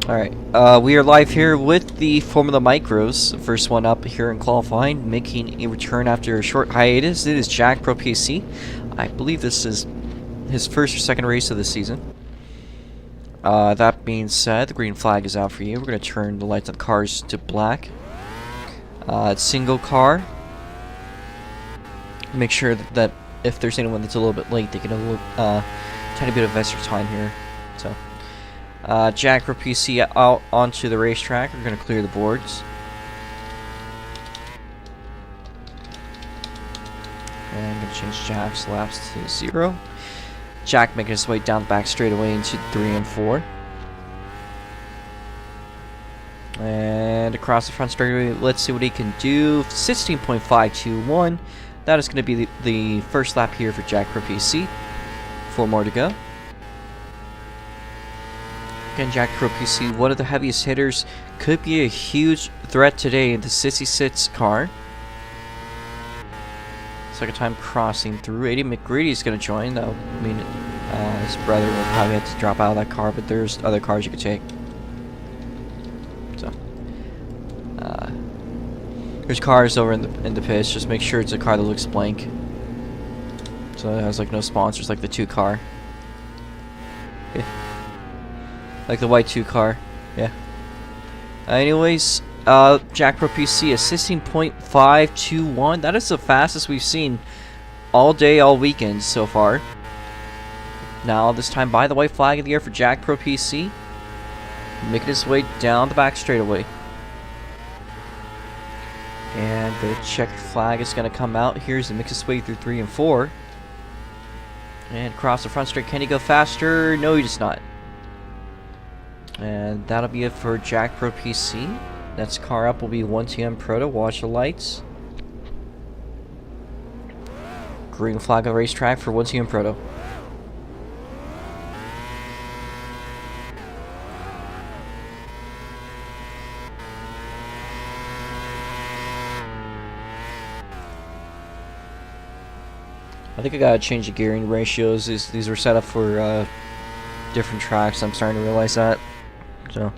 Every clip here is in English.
Alright, we are live here with the Formula Micros. First one up here in qualifying, making a return after a short hiatus. It is Jack Pro PC. I believe this is his first or second race of the season. That being said, the green flag is out for you. We're going to turn the lights on the cars to black. Single car. Make sure that if there's anyone that's a little bit late, they get a little tiny bit of extra time here. So, Jack Pro PC out onto the racetrack. We're going to clear the boards. And I'm going to change Jack's laps to 0. Jack making his way down the back straightaway into 3 and 4. And across the front straightaway, let's see what he can do. 16.521. That is going to be the first lap here for Jack Pro PC. 4 more to go. Again, Jack Pro PC, one of the heaviest hitters, could be a huge threat today in the 66 car. Second time crossing through. 80 McGrady is going to join. That would mean his brother will probably have to drop out of that car, but there's other cars you could take. So, there's cars over in the pits. Just make sure it's a car that looks blank. So it has like no sponsors, like the 2 car. Yeah. Like the white 2 car. Yeah. Anyways, Jack Pro PC is 16.521. That is the fastest we've seen all day, all weekend so far. Now, this time by the white flag in the air for Jack Pro PC. Making his way down the back straightaway. And the checkered flag is going to come out. Here's to make his way through 3 and 4. And across the front straight. Can he go faster? No, he does not. And that'll be it for Jack Pro PC. Next car up will be 1TM Proto. Watch the lights. Green flag on the racetrack for 1TM Proto. I think I gotta change the gearing ratios. These were set up for different tracks. I'm starting to realize that. So, a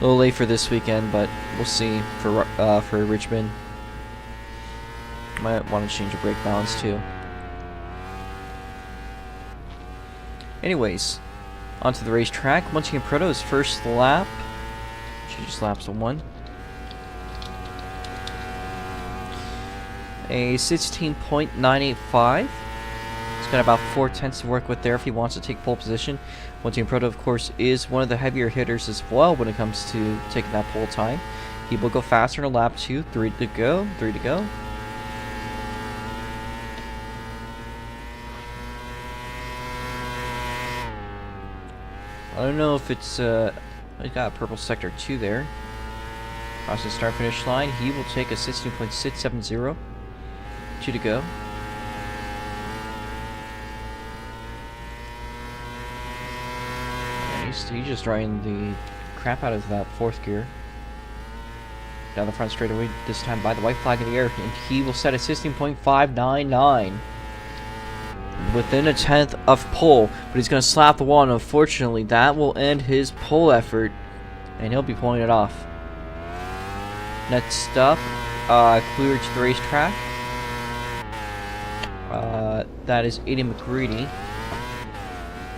little late for this weekend, but we'll see for Richmond. Might want to change the brake balance too. Anyways, onto the racetrack. 1TM Proto's first lap. Changes laps to 1. A 16.985. He's got about 4 tenths to work with there if he wants to take pole position. 1TM Proto, of course, is one of the heavier hitters as well when it comes to taking that pole time. He will go faster in a lap 2. 3 to go. 3 to go. I don't know if it's I got a purple sector 2 there. Across the start finish line, he will take a 16.670. 2 to go. He's just driving the crap out of that 4th gear. Down the front straightaway, this time by the white flag in the air, and he will set a 16.599. Within a tenth of pole, but he's going to slap the wall, and unfortunately that will end his pole effort, and he'll be pulling it off. Next up, clear to the racetrack. That is 80 McGrady.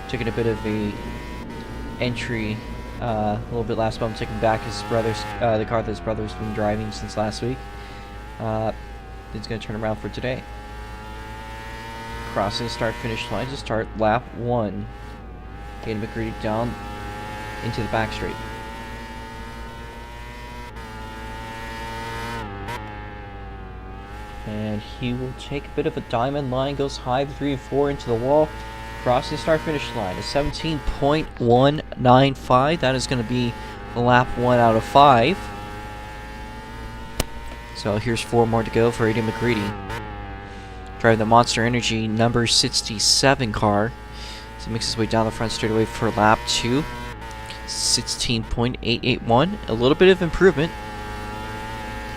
Taking a bit of a entry, a little bit last bump, taking back his brother's, the car that his brother's been driving since last week. He's going to turn around for today. Crossing the start-finish line to start lap 1. 80 McGrady down into the back straight. And he will take a bit of a diamond line, goes high, 3 and 4 into the wall. Crossing the start-finish line, a 17.195. That is going to be lap 1 out of 5. So here's 4 more to go for 80 McGrady. Driving the Monster Energy number 67 car. So he makes his way down the front straightaway for lap 2. 16.881. A little bit of improvement.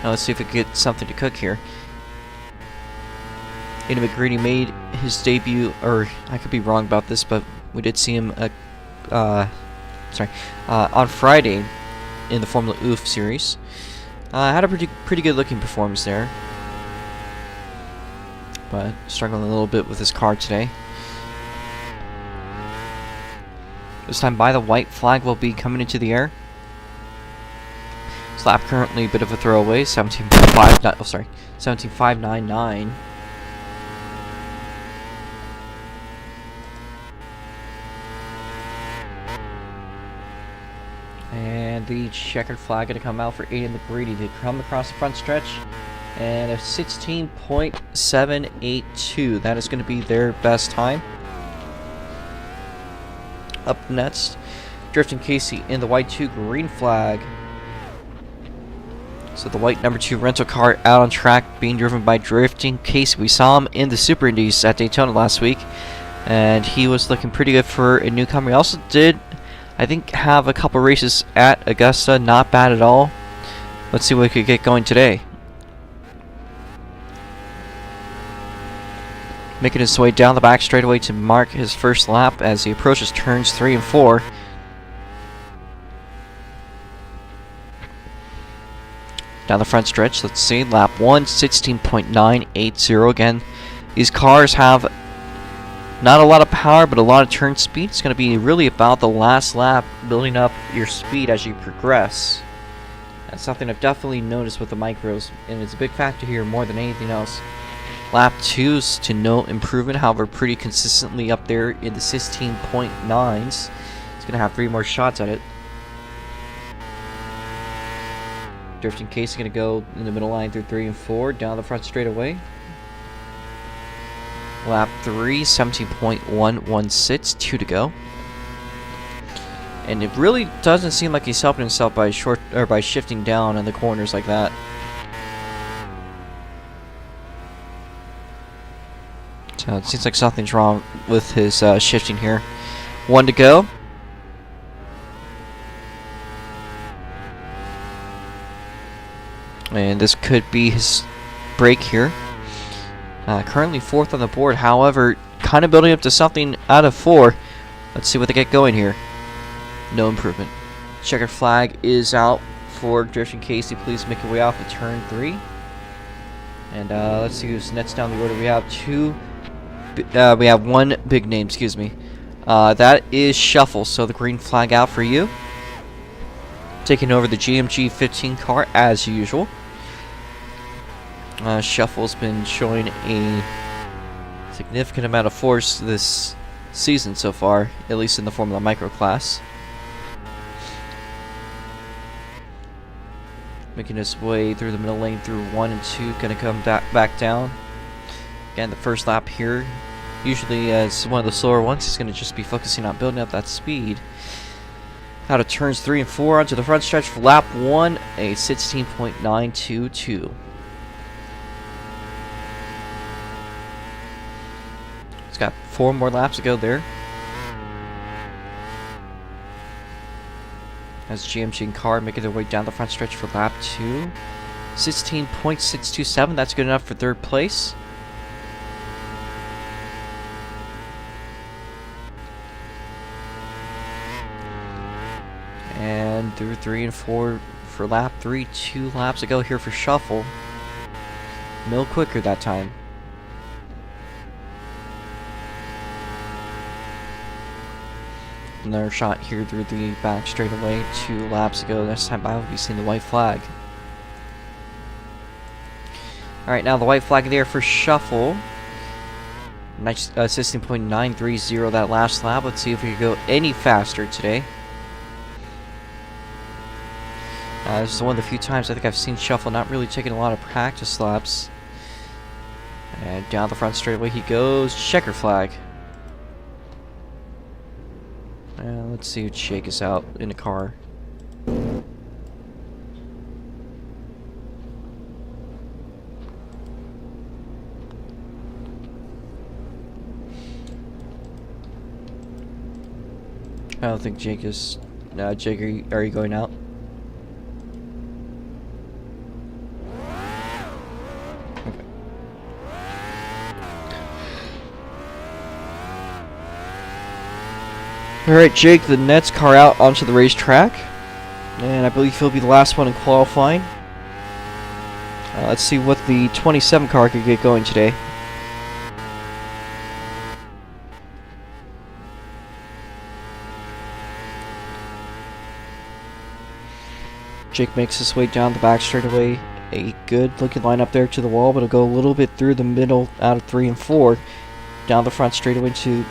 Now let's see if we can get something to cook here. 80 McGrady made his debut, or I could be wrong about this, but we did see him on Friday in the Formula Oof series. Had a pretty good looking performance there, but struggling a little bit with his car today. This time by the white flag will be coming into the air. This lap currently a bit of a throwaway, 17.599. And the checkered flag going to come out for Aiden McBreedy to come across the front stretch. And a 16.782. That is going to be their best time. Up next, Drifting Casey in the white 2 green flag. So the white number 2 rental car out on track being driven by Drifting Casey. We saw him in the Super Indies at Daytona last week, and he was looking pretty good for a newcomer. He also did, I think, have a couple races at Augusta. Not bad at all. Let's see what we could get going today. Making his way down the back straightaway to mark his first lap as he approaches turns 3 and 4. Down the front stretch, let's see, lap 1, 16.980. Again, these cars have not a lot of power, but a lot of turn speed. It's going to be really about the last lap, building up your speed as you progress. That's something I've definitely noticed with the micros, and it's a big factor here more than anything else. Lap 2's to no improvement, however, pretty consistently up there in the 16.9s. He's going to have 3 more shots at it. Drifting Case is going to go in the middle line through 3 and 4, down the front straightaway. Lap 3, 17.116, 2 to go. And it really doesn't seem like he's helping himself by shifting down in the corners like that. So it seems like something's wrong with his shifting here. 1 to go. And this could be his break here. Currently 4th on the board, however, kind of building up to something out of 4. Let's see what they get going here. No improvement. Checkered flag is out for Drifting Casey. Please make your way off of turn 3. And let's see who's next down the order. We have one big name, excuse me. That is Shuffle, so the green flag out for you. Taking over the GMG 15 car as usual. Shuffle's been showing a significant amount of force this season so far, at least in the Formula Micro class. Making his way through the middle lane through 1 and 2, gonna come back down. Again, the first lap here, usually as one of the slower ones, he's gonna just be focusing on building up that speed. Out of turns 3 and 4 onto the front stretch for lap 1, a 16.922. He's got 4 more laps to go there. As GMG car making their way down the front stretch for lap 2. 16.627, that's good enough for 3rd place. And through 3 and 4 for lap 3, 2 laps to go here for Shuffle. No quicker that time. Another shot here through the back straightaway, 2 laps ago. Next time I will be seeing the white flag. Alright, now the white flag there for Shuffle. Nice 16.930 that last lap. Let's see if we can go any faster today. This is one of the few times I think I've seen Shuffle not really taking a lot of practice laps. And down the front straightaway he goes. Checker flag. Let's see who Jake is out in the car. I don't think Jake is... Jake, are you going out? Alright, Jake, the next car out onto the racetrack. And I believe he'll be the last one in qualifying. Let's see what the 27 car could get going today. Jake makes his way down the back straightaway. A good looking line up there to the wall, but it'll go a little bit through the middle out of 3 and 4. Down the front straightaway to...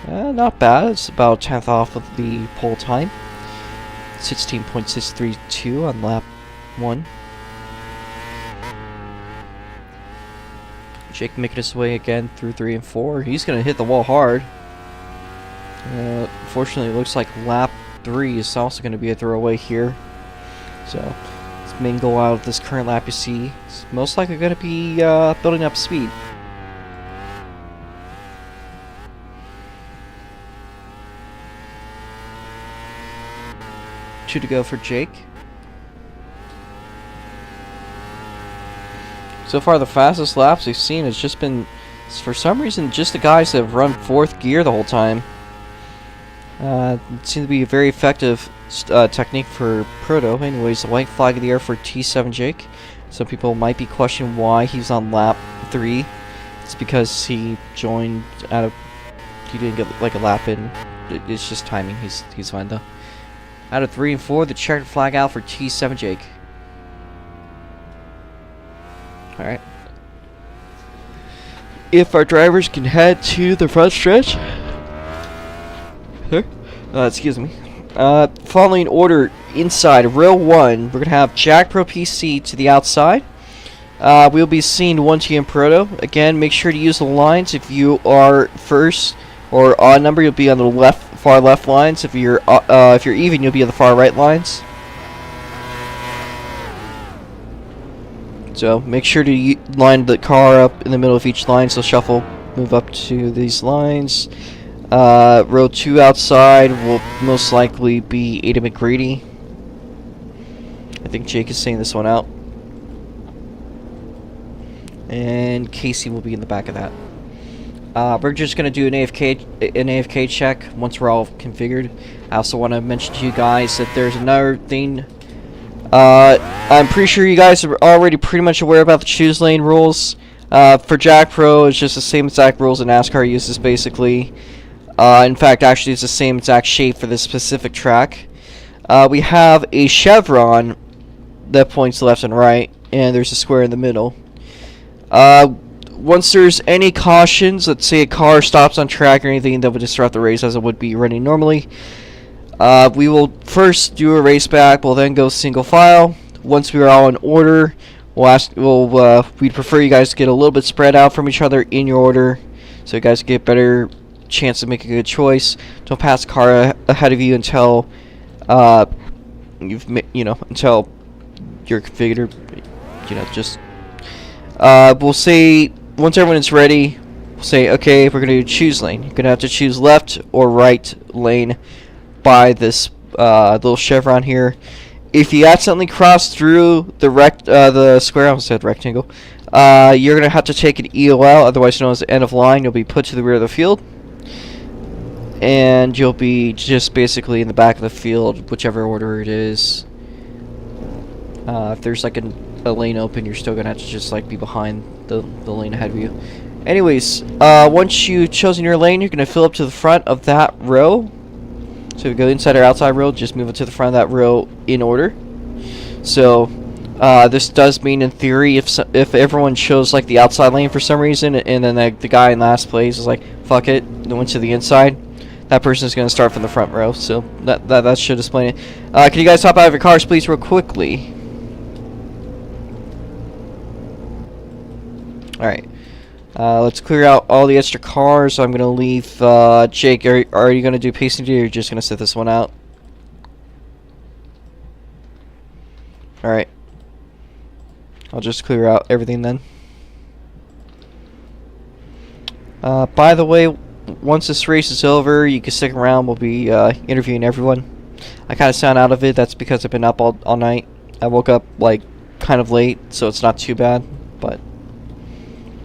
not bad. It's about 10th off of the pole time. 16.632 on lap 1. Jake making his way again through 3 and 4. He's going to hit the wall hard. Unfortunately, it looks like lap 3 is also going to be a throwaway here. So, his main goal out of this current lap, you see, is most likely going to be building up speed. Two to go for Jake. So far, the fastest laps we've seen has just been, for some reason, just the guys that have run 4th gear the whole time. It seems to be a very effective technique for Proto. Anyways, the white flag in the air for T7 Jake. Some people might be questioning why he's on lap 3. It's because he joined out of... He didn't get like a lap in. It's just timing. He's fine though. Out of 3 and 4, the checkered flag out for T7 Jake. Alright. If our drivers can head to the front stretch. Excuse me. Following order inside row 1, we're going to have Jack Pro PC to the outside. We'll be seeing 1 TM Proto. Again, make sure to use the lines. If you are first or odd number, you'll be on the left, far left lines. If you're even, you'll be on the far right lines. So make sure to line the car up in the middle of each line. So shuffle, move up to these lines. Row 2 outside will most likely be Ada McGrady. I think Jake is saying this one out. And Casey will be in the back of that. We're just going to do an AFK check once we're all configured. I also want to mention to you guys that there's another thing. I'm pretty sure you guys are already pretty much aware about the choose lane rules. For Jack Pro, it's just the same exact rules that NASCAR uses basically. In fact, actually, it's the same exact shape for this specific track. We have a chevron that points left and right, and there's a square in the middle. Once there's any cautions, let's say a car stops on track or anything that would disrupt the race as it would be running normally, we will first do a race back. We'll then go single file. Once we are all in order, we'd prefer you guys to get a little bit spread out from each other in your order, so you guys get better chance to make a good choice. Don't pass the car ahead of you until until you're configured. Just we'll say once everyone is ready, we'll say okay, we're gonna do choose lane. You're gonna have to choose left or right lane by this little chevron here. If you accidentally cross through the square, I almost said rectangle, you're gonna have to take an EOL, otherwise known as the end of line. You'll be put to the rear of the field, and you'll be just basically in the back of the field, whichever order it is. If there's like a lane open, you're still gonna have to just like be behind the lane ahead of you. Anyways, once you've chosen your lane, you're gonna fill up to the front of that row. So if you go inside or outside row, just move it to the front of that row in order. So this does mean, in theory, if everyone chose like the outside lane for some reason, and then the guy in last place is like, fuck it, and went to the inside, that person is going to start from the front row. So that should explain it. Can you guys hop out of your cars, please, real quickly? Alright. Let's clear out all the extra cars. I'm going to leave Jake. Are you going to do pacing duty, or are you just going to sit this one out? Alright. I'll just clear out everything then. By the way, once this race is over, you can stick around. We'll be interviewing everyone. I kind of sound out of it. That's because I've been up all night. I woke up like kind of late, so it's not too bad. But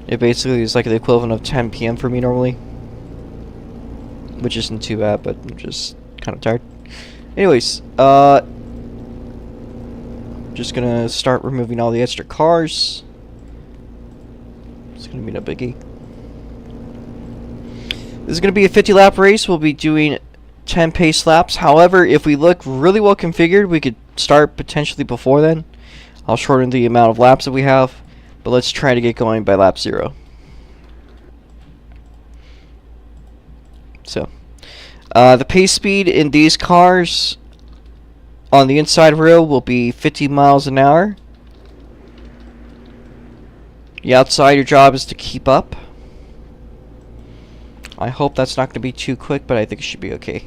it basically is like the equivalent of 10 p.m. for me normally. which isn't too bad, but I'm just kind of tired. Anyways, just gonna start removing all the extra cars. It's gonna be no biggie. This is gonna be a 50-lap race. We'll be doing 10 pace laps. However, if we look really well configured, we could start potentially before then. I'll shorten the amount of laps that we have, but let's try to get going by lap 0. So, the pace speed in these cars on the inside row will be 50 miles an hour. The outside, your job is to keep up. I hope that's not going to be too quick, but I think it should be okay.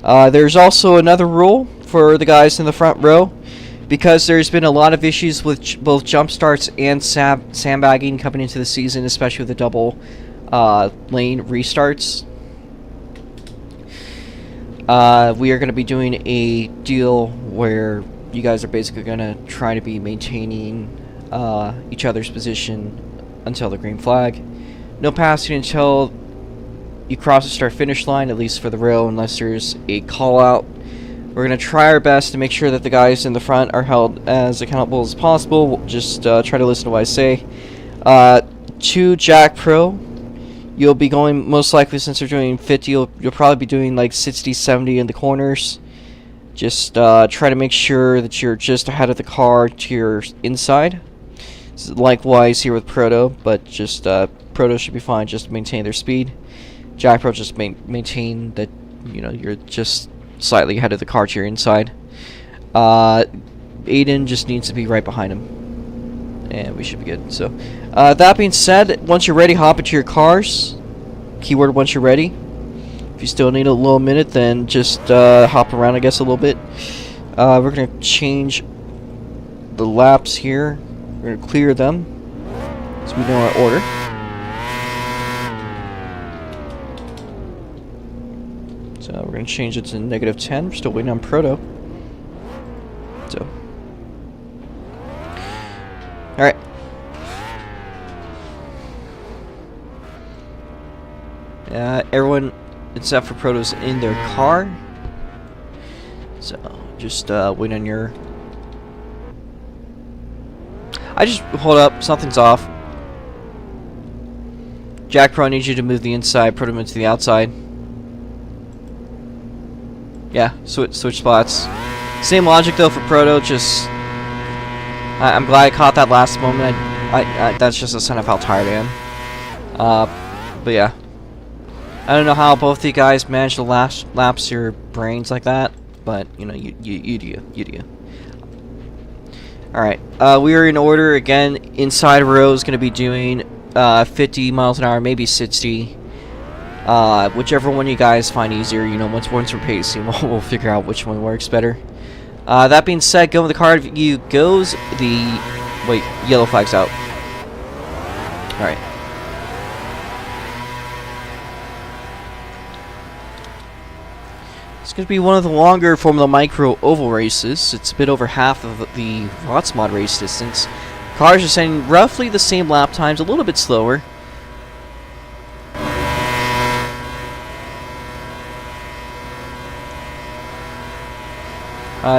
There's also another rule for the guys in the front row, because there's been a lot of issues with both jump starts and sandbagging coming into the season, especially with the double lane restarts. We are going to be doing a deal where you guys are basically going to try to be maintaining each other's position until the green flag. No passing until you cross the start-finish line, at least for the row, unless there's a call-out. We're going to try our best to make sure that the guys in the front are held as accountable as possible. We'll just try to listen to what I say. To Jack Pro, you'll be going, most likely since you're doing 50, you'll probably be doing like 60, 70 in the corners. Just try to make sure that you're just ahead of the car to your inside. Likewise here with Proto, but just Proto should be fine just to maintain their speed. Jack Pro just maintain that, you know, you're just slightly ahead of the car to your inside. Aiden just needs to be right behind him, and we should be good. So that being said, once you're ready, hop into your cars. Keyword once you're ready. If you still need a little minute, then just hop around, I guess, a little bit. We're going to change the laps here. We're going to clear them so we know our order. So we're going to change it to -10. We're still waiting on Proto. So, alright. Everyone except for Proto's in their car. So, just wait on your... hold up, something's off. Jack Pro, I need you to move the inside, Proto move to the outside. Yeah, switch spots. Same logic though for Proto, just... I'm glad I caught that last moment. That's just a sign of how tired I am. But yeah. I don't know how both of you guys managed to lapse your brains like that, but, you know, you do. Alright, we are in order again. Inside row is going to be doing 50 miles an hour, maybe 60. Whichever one you guys find easier, you know, once we're pacing, we'll figure out which one works better. That being said, go with the car view goes. Wait, yellow flag's out. Alright. It's going to be one of the longer Formula Micro oval races. It's a bit over half of the Watts Mod race distance. Cars are setting roughly the same lap times, a little bit slower.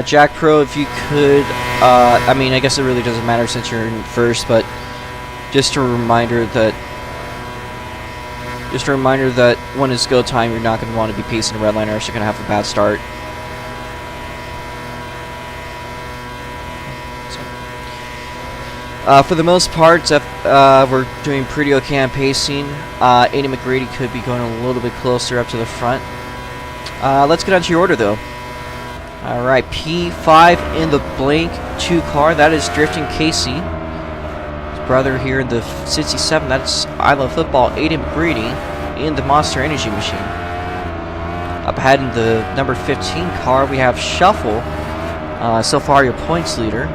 Jack Pro, if you could, I mean, I guess it really doesn't matter since you're in first, but just a reminder that when it's go time, you're not going to want to be pacing a red line, or else you're going to have a bad start. So, for the most part, we're doing pretty okay on pacing. Aiden McGrady could be going a little bit closer up to the front. Let's get on to your order, though. Alright, P5 in the blank 2 car. That is Drifting Casey. His brother here in the 67. That's I Love Football, Aiden McGrady in the Monster Energy Machine. Up ahead in the number 15 car, we have Shuffle. So far, your points leader.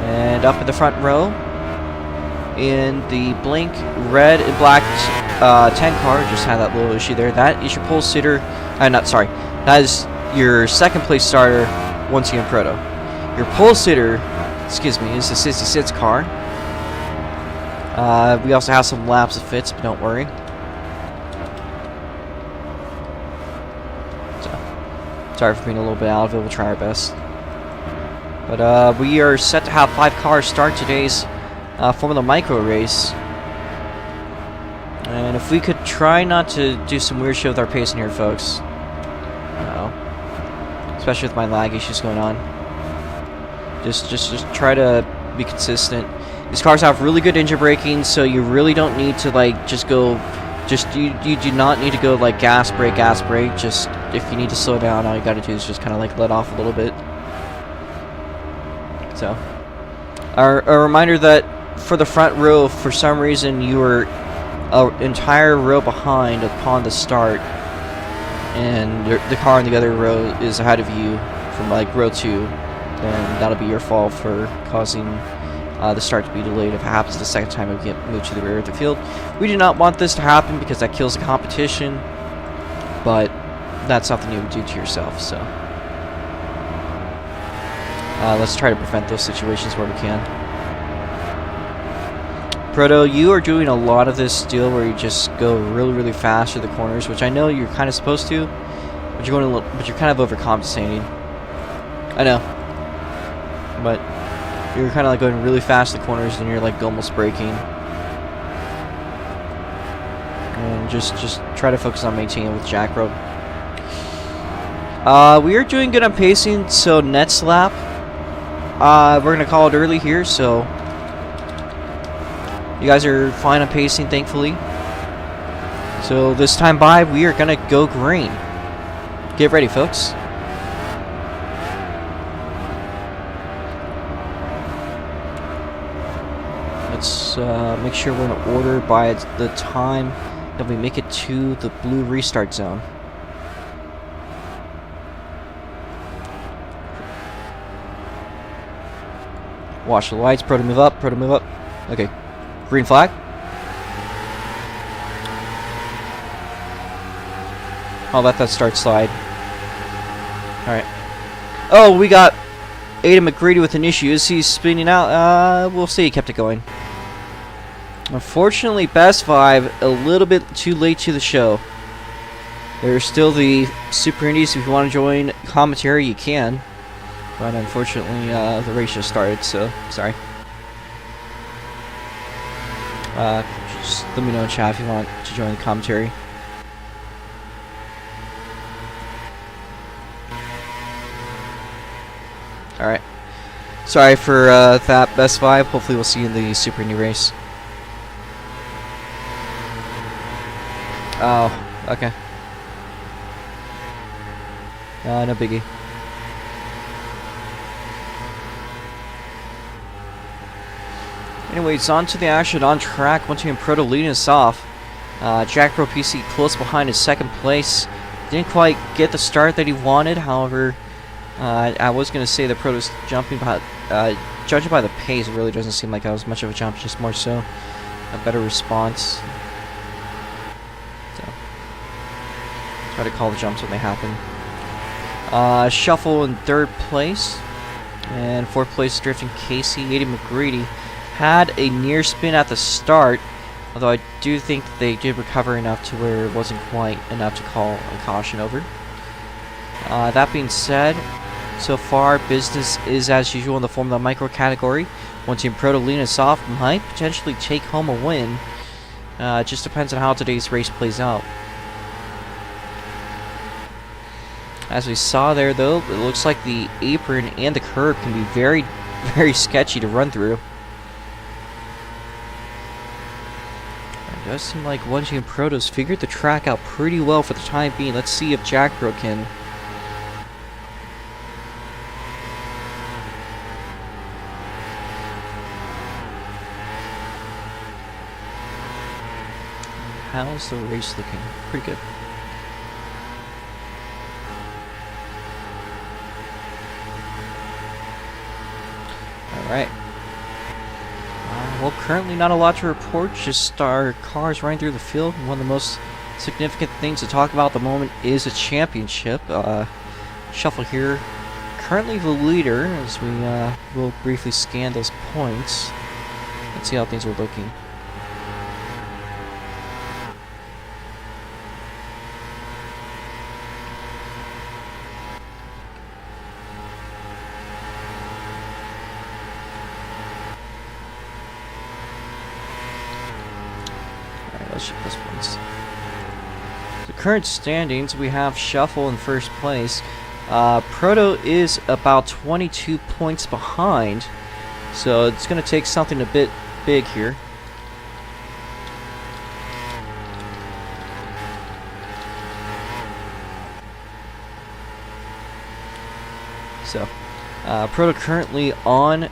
And up in the front row, in the blank red and black 10 car, just had that little issue there. That is your pole sitter. That is your second place starter, once again Proto. Your pole sitter, excuse me, is the 66 car. We also have some laps of fits, but don't worry. Sorry for being a little bit out of it. We'll try our best. But we are set to have 5 cars start today's Formula Micro race. And if we could try not to do some weird shit with our pacing here, folks. Especially with my lag issues going on. Just try to be consistent. These cars have really good engine braking, so you really don't need to like just go. You do not need to go like gas brake. Just if you need to slow down, all you got to do is just kind of like let off a little bit. So, a reminder that for the front row, for some reason you were an entire row behind upon the start, and the car in the other row is ahead of you from like row 2, then that'll be your fault for causing the start to be delayed if it happens the second time we get moved to the rear of the field. We do not want this to happen because that kills the competition, but that's something you would do to yourself, so let's try to prevent those situations where we can. Proto, you are doing a lot of this deal where you just go really fast through the corners, which I know you're kind of supposed to, but you're going but you're kind of overcompensating. I know, but you're kind of like going really fast in the corners, and you're like almost braking. And just try to focus on maintaining with jack rope. We are doing good on pacing, so next lap, we're gonna call it early here, so you guys are fine on pacing, thankfully. So this time by, we are gonna go green. Get ready, folks. Let's make sure we're in order by the time that we make it to the blue restart zone. Watch the lights. Pro to move up. Pro to move up. Okay. Green flag. I'll let that start slide. Alright. Oh, we got Adam McGrady with an issue. Is he spinning out? We'll see. He kept it going. Unfortunately, Best 5 a little bit too late to the show. There's still the Super Indies. If you want to join commentary, you can. But unfortunately, the race just started, so sorry. Just let me know in chat if you want to join the commentary. Alright. Sorry for that, Best 5. Hopefully we'll see you in the Super Indy race. Oh, okay. No biggie. Anyways, on to the action on track. One team Proto leading us off. Jack Pro PC close behind in second place. Didn't quite get the start that he wanted. However, I was going to say that Proto's jumping by, judging by the pace, it really doesn't seem like that was much of a jump, just more so a better response. So, try to call the jumps when they happen. Shuffle in third place. And fourth place, Drifting Casey. Eddie McGreedy had a near spin at the start, although I do think they did recover enough to where it wasn't quite enough to call a caution over. That being said, so far business is as usual in the Formula Micro category. One team Proto leading us off might potentially take home a win. It just depends on how today's race plays out. As we saw there, though, it looks like the apron and the curb can be very sketchy to run through. It does seem like one team Proto's figured the track out pretty well for the time being. Let's see if Jack Pro can. How's the race looking? Pretty good. Alright. Well, currently not a lot to report, just our cars running through the field. One of the most significant things to talk about at the moment is a championship. Shuffle here. Currently the leader, as we will briefly scan those points. Let's see how things are looking. Championship plus points. The current standings, we have Shuffle in first place. Proto is about 22 points behind, so it's going to take something a bit big here. So, Proto currently on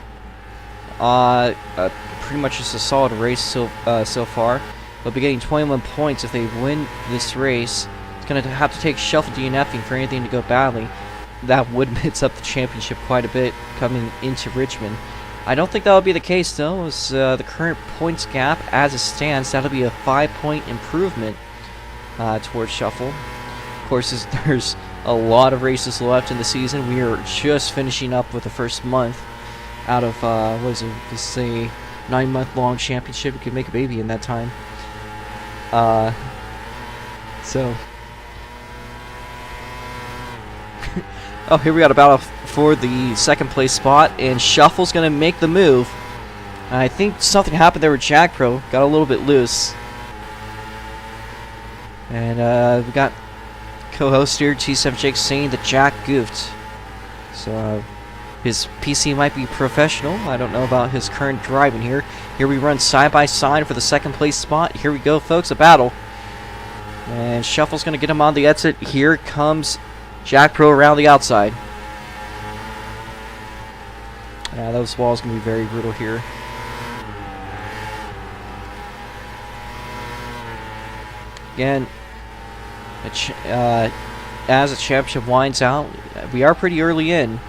pretty much just a solid race so far. They'll be getting 21 points if they win this race. It's going to have to take Shuffle DNFing for anything to go badly. That would mix up the championship quite a bit coming into Richmond. I don't think that will be the case, though, as the current points gap as it stands, that'll be a 5-point improvement towards Shuffle. Of course, there's a lot of races left in the season. We are just finishing up with the first month out of, what is it, this is a 9-month-long championship. You could make a baby in that time. So... oh, here we got a battle for the second place spot, and Shuffle's going to make the move. I think something happened there with Jack Pro. Got a little bit loose. And we got co-host here, T7 Jake, saying that Jack goofed. So his PC might be professional. I don't know about his current driving here. Here we run side by side for the second place spot. Here we go, folks, a battle. And Shuffle's going to get him on the exit. Here comes Jack Pro around the outside. Those walls going to be very brutal here. Again, as the championship winds out, we are pretty early in,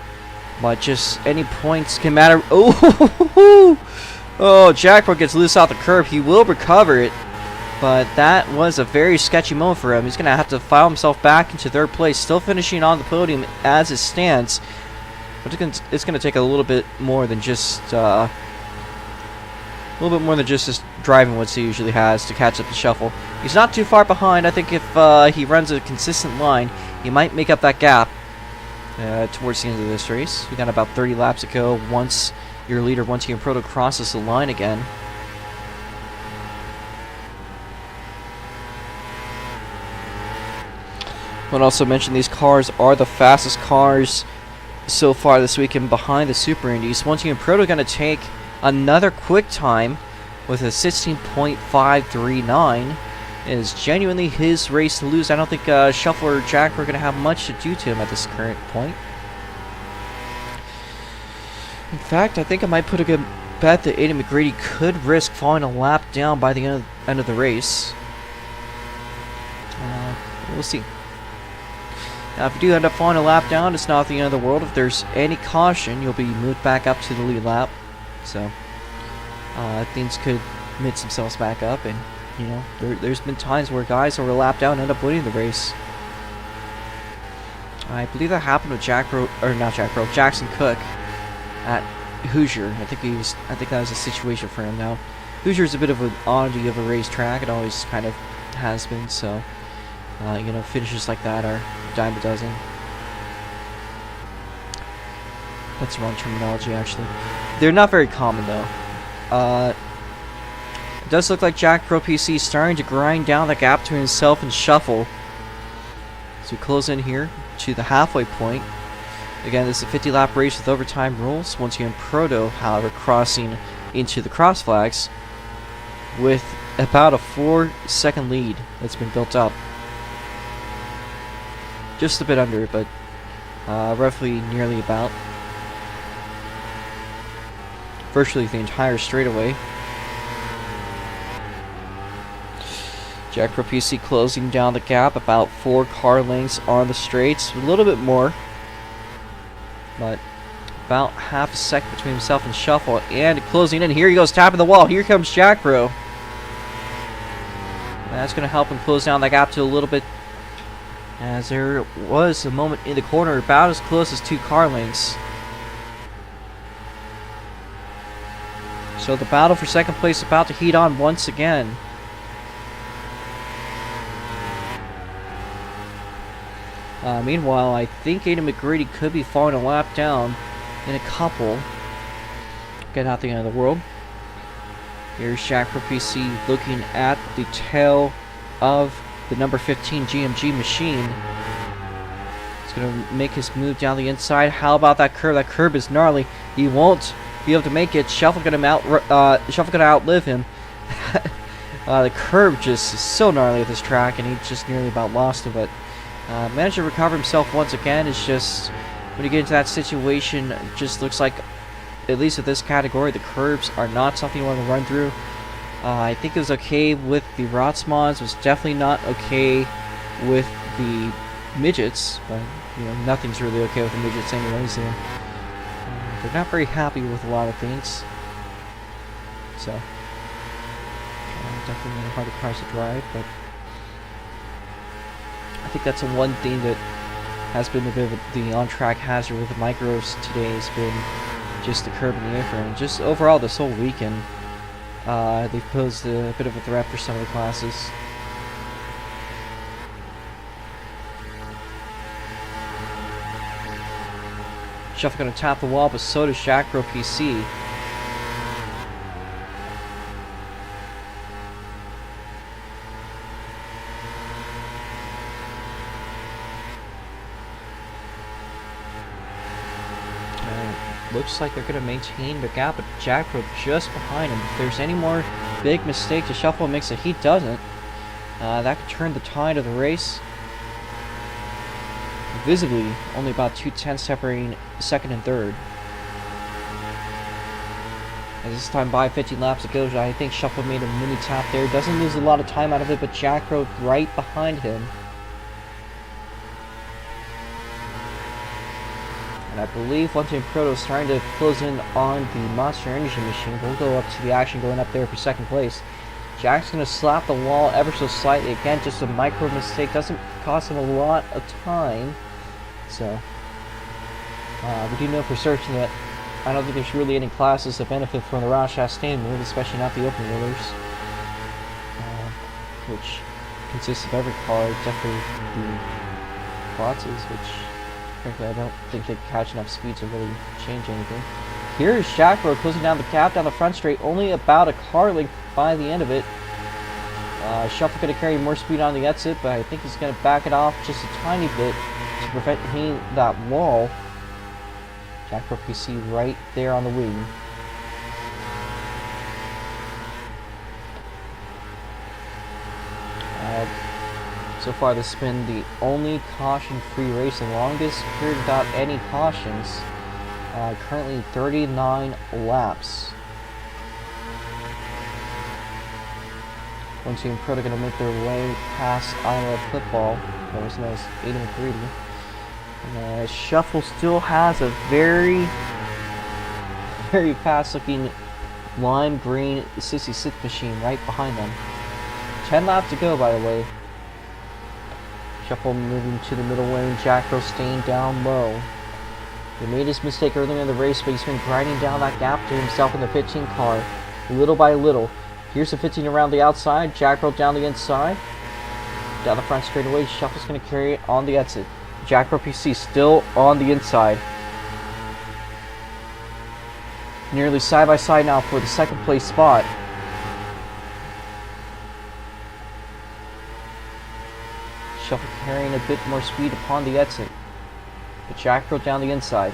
but just any points can matter. Oh, oh! Jack Pro gets loose off the curb. He will recover it, but that was a very sketchy moment for him. He's going to have to file himself back into third place, still finishing on the podium as it stands. But it's going to take a little bit more than just his driving what he usually has to catch up to Shuffle. He's not too far behind. I think if he runs a consistent line, he might make up that gap towards the end of this race. We got about 30 laps to go once your leader, once Team Proto crosses the line again. I would also mention these cars are the fastest cars so far this weekend behind the Super Indies. Once Team Proto going to take another quick time with a 16.539. It is genuinely his race to lose. I don't think Shuffle or Jack are going to have much to do to him at this current point. In fact, I think I might put a good bet that Aiden McGrady could risk falling a lap down by the end of the race. We'll see. Now, if you do end up falling a lap down, it's not the end of the world. If there's any caution, you'll be moved back up to the lead lap. So, things could mix themselves back up. And, you know, there's been times where guys who were a lap down end up winning the race. I believe that happened with Jackson Cook at Hoosier. I think that was a situation for him now. Hoosier's a bit of an oddity of a racetrack. It always kind of has been, so... you know, finishes like that are a dime a dozen. That's the wrong terminology, actually. They're not very common, though. It does look like Jack Pro PC is starting to grind down the gap between himself and Shuffle. So we close in here to the halfway point. Again, this is a 50-lap race with overtime rules. Once again, Proto, however, crossing into the cross flags with about a 4-second lead that's been built up. Just a bit under, but roughly nearly about. Virtually the entire straightaway. Jack Pro PC closing down the gap, about 4 car lengths on the straights. A little bit more, but about half a second between himself and Shuffle. And closing in. Here he goes, tapping the wall. Here comes Jack Pro. That's going to help him close down that gap to a little bit, as there was a moment in the corner about as close as 2 car lengths. So the battle for second place about to heat on once again. Meanwhile, I think Aiden McGrady could be falling a lap down in a couple. Again, not the end of the world. Here's Shaq for PC looking at the tail of the number 15 GMG machine. He's going to make his move down the inside. How about that curve? That curve is gnarly. He won't be able to make it. Shuffle going to outlive him. The curve just is so gnarly at this track, and he just nearly about lost it, but managed to recover himself once again. It's just, when you get into that situation, it just looks like, at least with this category, the curves are not something you want to run through. I think it was okay with the Rotsmons. It was definitely not okay with the midgets, but you know, nothing's really okay with the midgets anyways. They're not very happy with a lot of things, so definitely one of the harder cars to drive. But I think that's the one thing that has been a bit of the on-track hazard with the micros today, has been just the curb and the apron. Just overall this whole weekend, they've posed a bit of a threat for some of the classes. Shuffle gonna tap the wall, but so does Shaq Pro PC. Looks like they're going to maintain the gap, but Jackro just behind him. If there's any more big mistake to Shuffle makes that he doesn't, that could turn the tide of the race. Visibly, only about 2/10 separating second and third. As this time by 15 laps to go, I think Shuffle made a mini tap there. Doesn't lose a lot of time out of it, but Jackro right behind him. And I believe One Team Proto is starting to close in on the Monster Energy machine. We'll go up to the action going up there for second place. Jack's going to slap the wall ever so slightly. Again, just a micro mistake. Doesn't cost him a lot of time. So, we do know for certain that I don't think there's really any classes that benefit from the Raw Chastain move, especially not the open wheelers. Which consists of every car except for the Quadzes, which frankly I don't think they catch enough speed to really change anything. Here is Shackroad closing down the gap down the front straight, only about a car length by the end of it. Shuffle going to carry more speed on the exit, but I think he's going to back it off just a tiny bit to prevent hitting that wall. Jackroad PC right there on the wing. So far this has been the only caution-free race, the longest period without any cautions. Currently 39 laps. One Team Proto going to make their way past Iowa Football, otherwise known as Aiden McCready. And Shuffle still has a very fast-looking lime green Sissy Sith machine right behind them. 10 laps to go, by the way. Shuffle moving to the middle lane, Jackro staying down low. He made his mistake earlier in the race, but he's been grinding down that gap to himself in the 15 car, little by little. Here's the 15 around the outside, Jackro down the inside. Down the front straightaway, Shuffle's going to carry it on the exit. Jackro PC still on the inside. Nearly side by side now for the second place spot. Shuffle carrying a bit more speed upon the exit. But Jackro down the inside.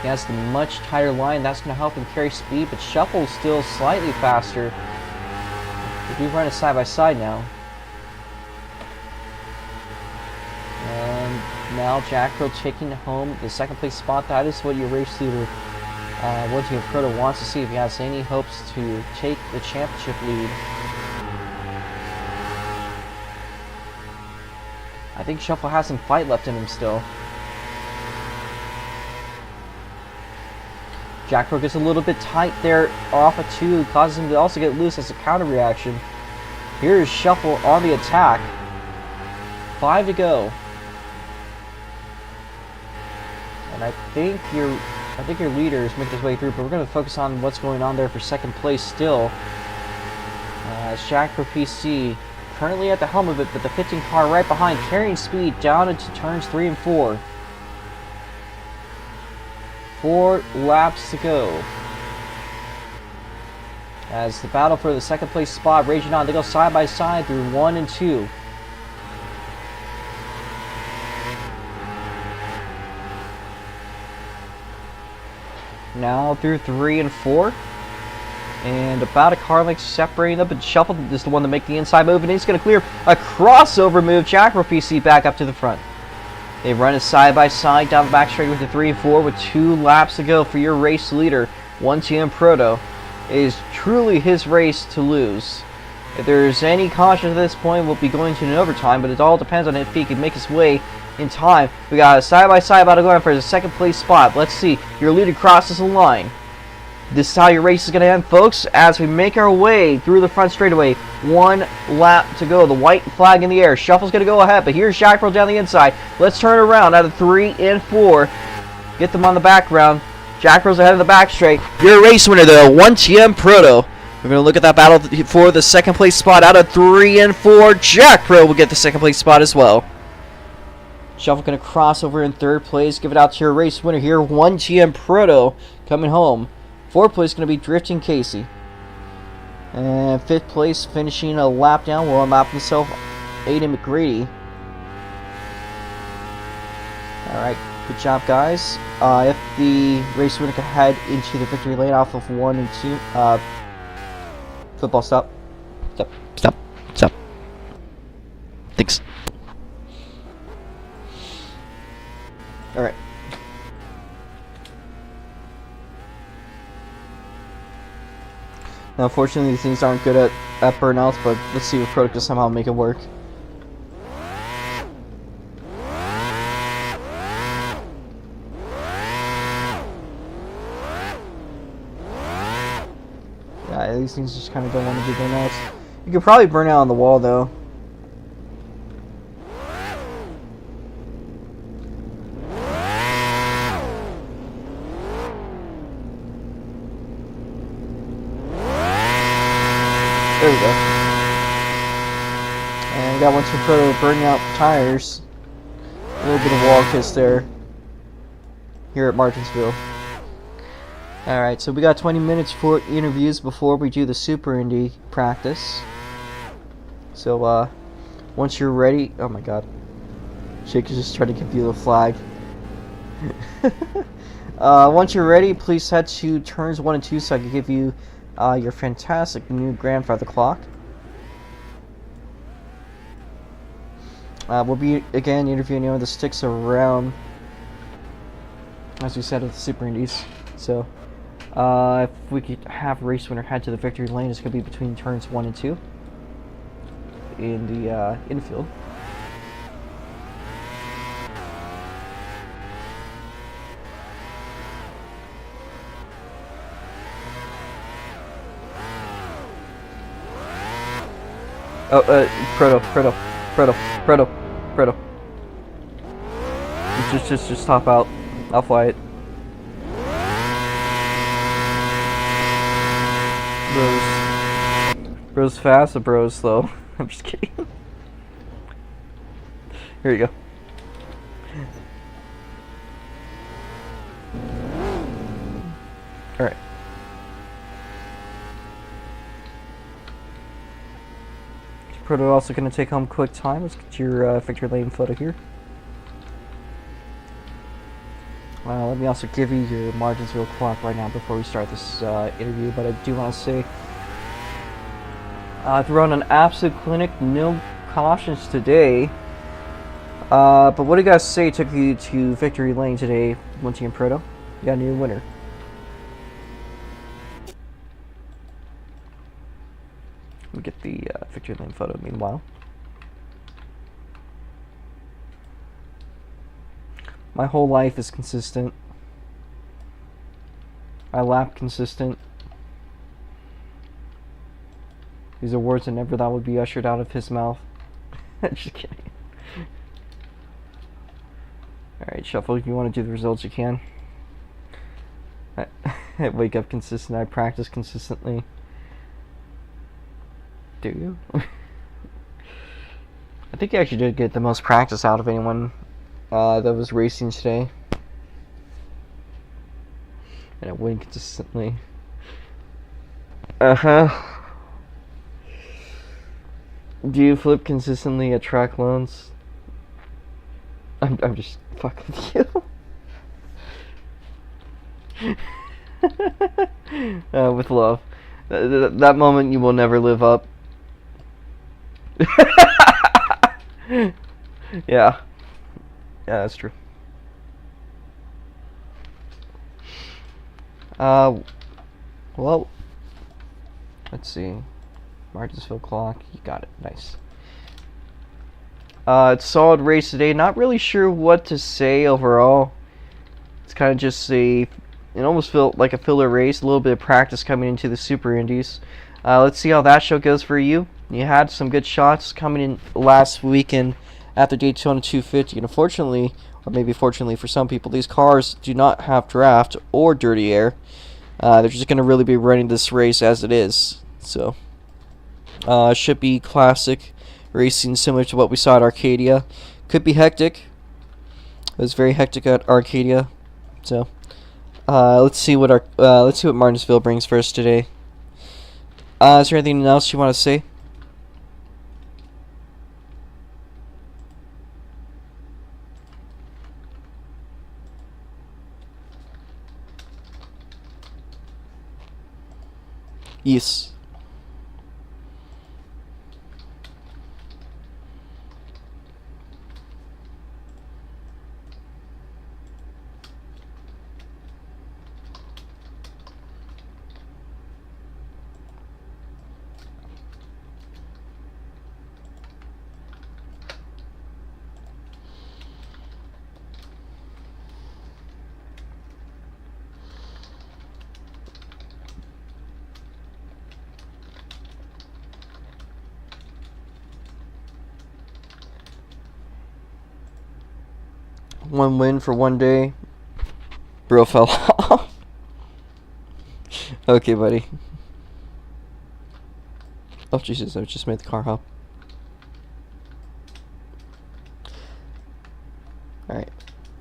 He has the much tighter line. That's going to help him carry speed, but Shuffle's still slightly faster. They do run it side by side now. And now Jackro taking home the second place spot. That is what your race leader, One Team Proto, wants to see if he has any hopes to take the championship lead. I think Shuffle has some fight left in him still. Jackro gets a little bit tight there off of 2, causes him to also get loose as a counter reaction. Here is Shuffle on the attack. 5 to go. And I think your leader is making his way through, but we're going to focus on what's going on there for second place still. Jackro PC currently at the helm of it, but the 15 car right behind, carrying speed down into turns 3 and 4. 4 laps to go. As the battle for the second place spot raging on, they go side by side through 1 and 2. Now through 3 and 4. And about a car length separating them, but Shuffle is the one to make the inside move, and he's going to clear a crossover move. Jackro PC back up to the front. They run it side by side down the back straight with the 3 and 4 with 2 laps to go for your race leader. 1TM Proto. It is truly his race to lose. If there's any caution at this point, we'll be going to an overtime, but it all depends on if he can make his way in time. We got a side by side battle going for the second place spot. Let's see. Your leader crosses the line. This is how your race is going to end, folks, as we make our way through the front straightaway. 1 lap to go. The white flag in the air. Shuffle's going to go ahead, but here's Jackro down the inside. Let's turn around out of 3 and 4. Get them on the background. Jackro's ahead of the back straight. Your race winner, though, 1TM Proto. We're going to look at that battle for the second place spot out of 3 and 4. Jackro will get the second place spot as well. Shuffle going to cross over in 3rd place. Give it out to your race winner here, 1TM Proto, coming home. 4th place is going to be Drifting Casey. And 5th place, finishing a lap down, will unlap himself, Aiden McGrady. Alright, good job, guys. If the race winner could head into the victory lane off of 1 and 2. Football, stop. Stop. Stop. Stop. Thanks. Alright. Now, unfortunately, these things aren't good at burnouts, but let's see if Proto can somehow make it work. Yeah, these things just kind of don't want to do burnouts. You could probably burn out on the wall, though. There we go. And we got one from Proto burning out tires. A little bit of wall kiss there. Here at Martinsville. Alright, so we got 20 minutes for interviews before we do the Super Indy practice. So, once you're ready... Oh my god. Jake is just trying to give you the flag. Once you're ready, please head to turns 1 and 2 so I can give you your fantastic new grandfather clock. We'll be, again, interviewing you when the sticks around, as we said, with the Super Indies. So, if we could have race winner head to the victory lane, it's going to be between turns 1 and 2 in the infield. Oh, Proto. Just hop out. I'll fly it. Bro's fast, or bro's slow? I'm just kidding. Here you go. Alright. Proto also going to take home quick time. Let's get your victory lane photo here. Let me also give you your Martinsville clock right now before we start this interview, but I do want to say thrown an absolute clinic, no cautions today. But what do you guys say took you to victory lane today, 1TM Proto? You got a new winner. Let me get the victory lane photo meanwhile. My whole life is consistent. I lap consistent. These are words I never thought would be ushered out of his mouth. Just kidding. Alright, Shuffle, if you want to do the results, you can. I wake up consistent, I practice consistently. Do you? I think you actually did get the most practice out of anyone that was racing today. And I win consistently. Uh-huh. Do you flip consistently at track loans? I'm just fucking with you. With love. That moment you will never live up. Yeah. Yeah, that's true. Well, let's see. Martinsville clock. You got it. Nice. It's a solid race today. Not really sure what to say overall. It's kind of just it almost felt like a filler race. A little bit of practice coming into the Super Indies. Let's see how that show goes for you. You had some good shots coming in last weekend at the Daytona 250. And unfortunately, or maybe fortunately for some people, these cars do not have draft or dirty air. They're just going to really be running this race as it is. So, should be classic racing, similar to what we saw at Arcadia. Could be hectic. It was very hectic at Arcadia. So, let's see what Martinsville brings for us today. Is there anything else you want to say? Yes. One win for one day. Bro fell off. Okay, buddy. Oh, Jesus, I just made the car hop. Alright.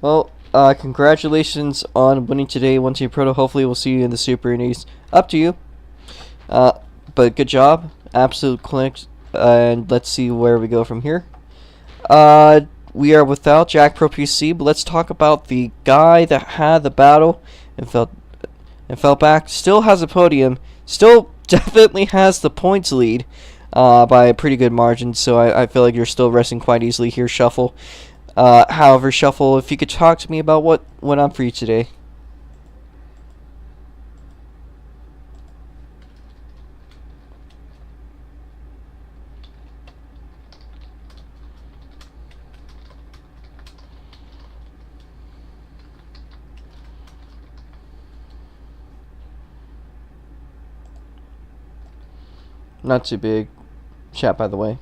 Well, congratulations on winning today, One Team Proto. Hopefully we'll see you in the Super Indies. Up to you. But good job. Absolute clinic. And let's see where we go from here. We are without Jack Pro PC, but let's talk about the guy that had the battle and fell back. Still has a podium. Still definitely has the points lead by a pretty good margin. So I feel like you're still resting quite easily here, Shuffle. However, Shuffle, if you could talk to me about what went on for you today. Not too big. Chat, by the way.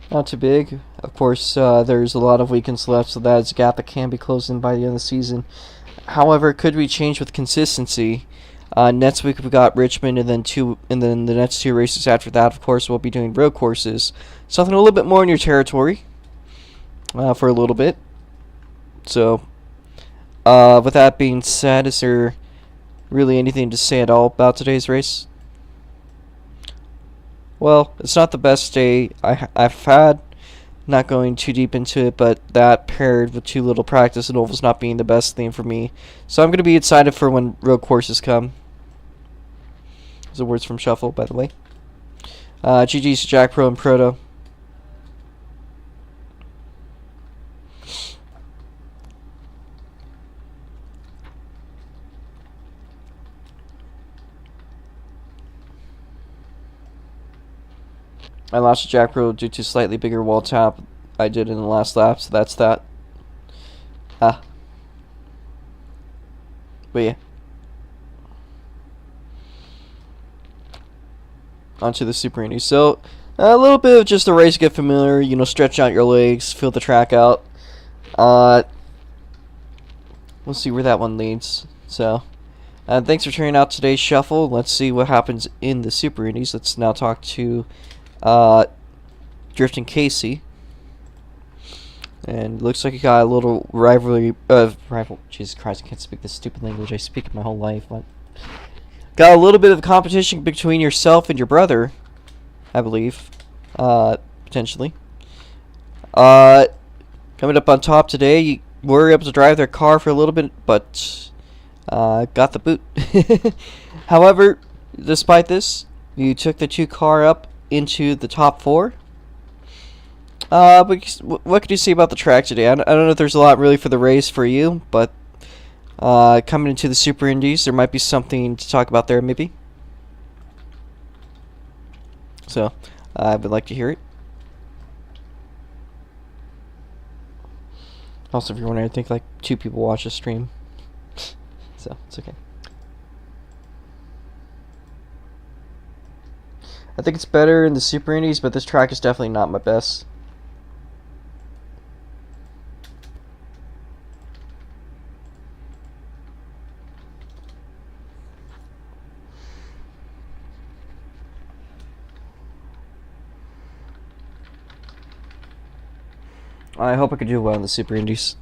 Not too big. Of course, there's a lot of weekends left, so that is a gap that can be closed in by the end of the season. However, it could be changed with consistency. Next week we've got Richmond, and then the next two races after that, of course, we'll be doing road courses. Something a little bit more in your territory for a little bit. So, with that being said, is there really anything to say at all about today's race? Well, it's not the best day I've had. Not going too deep into it, but that paired with too little practice and ovals not being the best thing for me. So I'm going to be excited for when road courses come. Those are words from Shuffle, by the way. GG's to Jack Pro and Proto. I lost to Jack Pro due to slightly bigger wall tap I did in the last lap, so that's that. But yeah. Onto the Super Indy. So, a little bit of just a race to get familiar, stretch out your legs, feel the track out. We'll see where that one leads. So, thanks for turning out today's Shuffle. Let's see what happens in the Super Indies. Let's now talk to Drifting Casey. And looks like you got a little rival. Jesus Christ, I can't speak this stupid language I speak my whole life. But got a little bit of competition between yourself and your brother, I believe, potentially. Coming up on top today, you were able to drive their car for a little bit, but got the boot. However, despite this, you took the 2 car up into the top 4. But what could you say about the track today? I don't know if there's a lot really for the race for you, but coming into the Super Indies, there might be something to talk about there, maybe. So, I would like to hear it. Also, if you're wondering, I think like 2 people watch the stream, so it's okay. I think it's better in the Super Indies, but this track is definitely not my best. I hope I could do well in the Super Indies.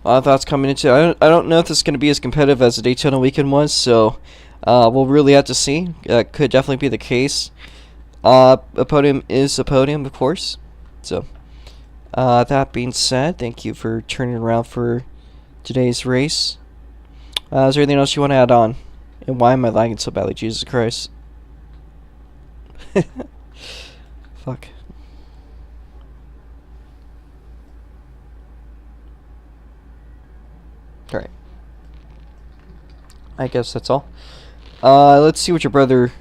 Thoughts coming into it. I don't know if this is going to be as competitive as the Daytona weekend was, so we'll really have to see. Could definitely be the case. A podium is a podium, of course. So, that being said, thank you for turning around for today's race. Is there anything else you want to add on? And why am I lagging so badly? Jesus Christ. Fuck. Alright. I guess that's all. Let's see what your brother...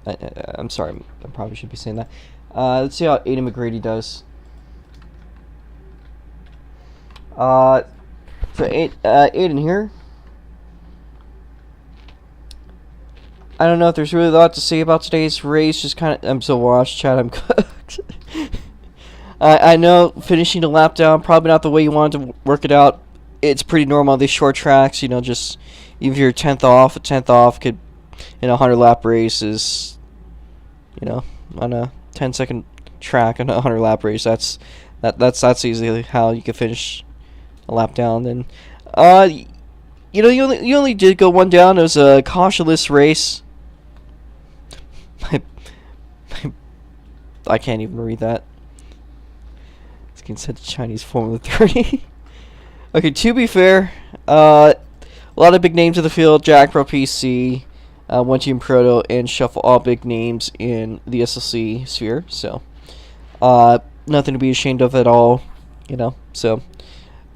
I'm sorry, I probably should be saying that. Let's see how Aiden McGrady does. So Aiden here. I don't know if there's really a lot to say about today's race. Just kind of, I'm so washed, Chad. I'm cooked. I know finishing a lap down, probably not the way you wanted to work it out. It's pretty normal on these short tracks. You know, just even if you're a tenth off could, in a 100-lap race is, you know, on a 10-second track on a 100-lap race. That's easily how you could finish a lap down. Then, you know, you only did go one down. It was a cautionless race. I can't even read that. It's getting sent to Chinese Formula 30. Okay, to be fair, a lot of big names in the field. Jack Pro PC, One Team Proto, and Shuffle, all big names in the SLC sphere. So, nothing to be ashamed of at all, you know. So,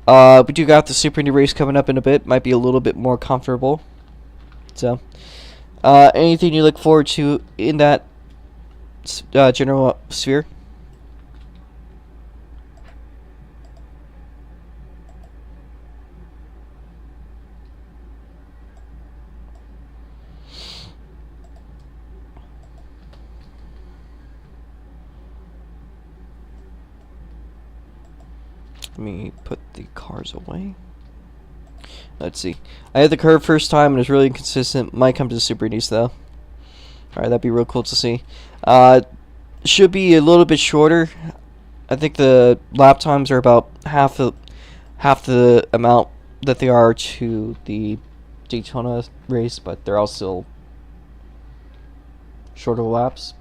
we do got the Super Indy race coming up in a bit. Might be a little bit more comfortable. So, anything you look forward to in that general sphere? Let me put the cars away. Let's see. I had the curve first time and it was really inconsistent. Might come to the Super Indies though. Alright, that'd be real cool to see. Should be a little bit shorter. I think the lap times are about half the amount that they are to the Daytona race, but they're all still shorter laps.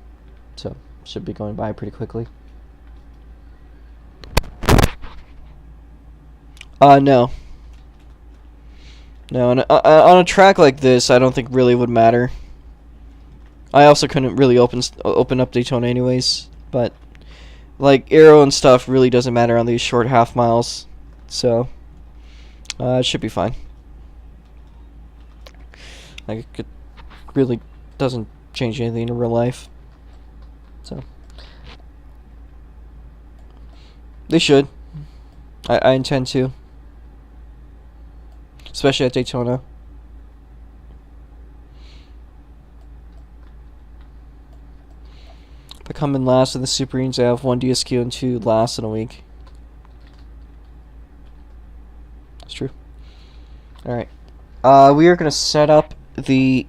So should be going by pretty quickly. No. No, on a track like this, I don't think really would matter. I also couldn't really open up Daytona anyways, but like aero and stuff really doesn't matter on these short half miles, so it should be fine. Like it really doesn't change anything in real life, so they should. I intend to. Especially at Daytona. If I come in last in the Super Indies, I have 1 DSQ and 2 last in a week. That's true. Alright. We are going to set up the...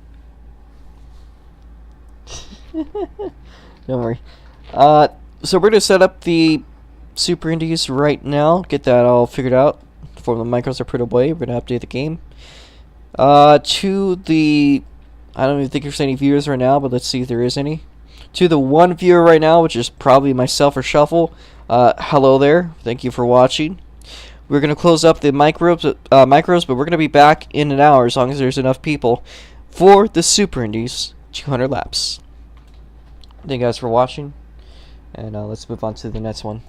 Don't worry. So we're gonna set up the Super Indies right now. Get that all figured out before the micros are put away. We're gonna update the game. To the, I don't even think there's any viewers right now, but let's see if there is any. To the one viewer right now, which is probably myself or Shuffle. Hello there. Thank you for watching. We're gonna close up the micros, but we're gonna be back in an hour as long as there's enough people for the Super Indies 200 laps. Thank you guys for watching, and let's move on to the next one.